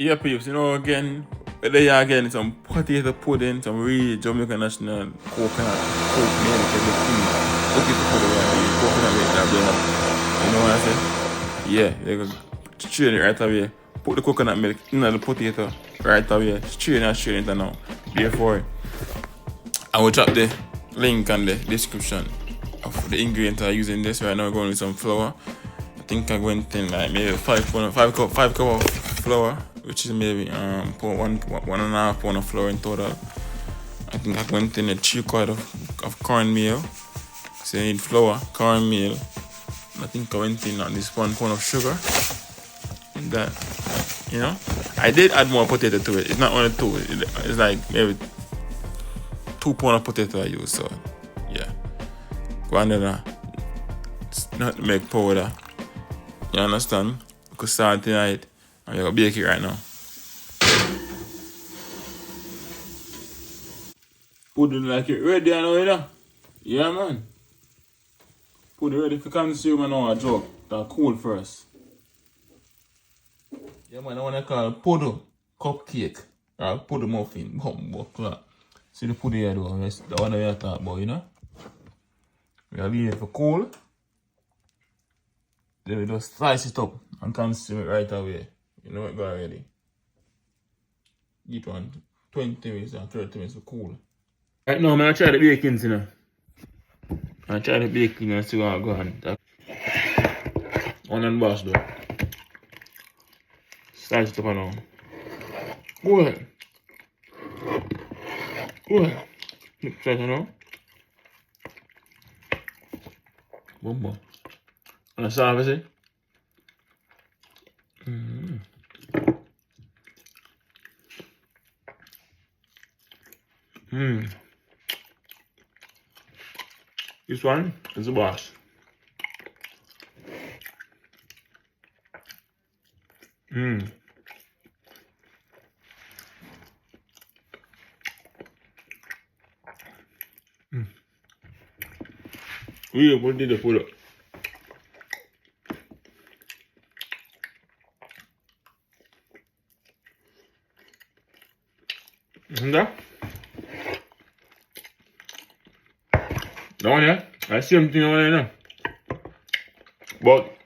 Yeah, peeps, you know, again, there again, some potato pudding, some real Jamaican national coconut, coke milk, everything. Potato pudding, yeah, coconut milk that blend up. You know what I say? Yeah, they go strain it right away. Put the coconut milk in the potato right away. Strain it now. Therefore, I will drop the link on the description of the ingredients I'm using this right now. I'm going with some flour. I think I went in like maybe 5 cup of flour, which is maybe one and a half pound of flour in total. I think I went in a 3/4 of cornmeal. So you need flour, cornmeal. I think I went in on this 1 pound of sugar. And that, you know, I did add more potato to it. It's not only 2. It's like maybe 2 pound of potato I use. So yeah, go under that nutmeg powder. You understand? You could start tonight and you're gonna bake it right now. Pudding like it ready now, you know? Yeah, man. Pudding ready for consume now, a jug. That cool first. Yeah, man, I want to call it pudding cupcake. Or pudding muffin. See the pudding here, though. That's the one that we are talking about, you know? We are leaving it for cool. Then we just slice it up and consume it right away. You know it got ready. Give it 20 minutes or 30 minutes for cool. Right now, I'm going to try the baking, you know. I try the baking and see how it goes. On and boss though. Slice it up now. Go ahead. Go ahead. Slice it now. Boom, boom. On the surface, see? This one is the boss. What did they put up? That one, yeah? I see something on there now. But,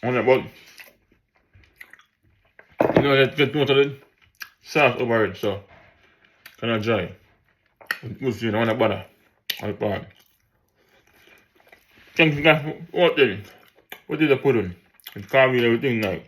on that, but, you know, get most of the sauce over it, so, kind of dry. We'll see, I want to butter on the pan. Thanks, guys. What did I put on? It can't be everything like.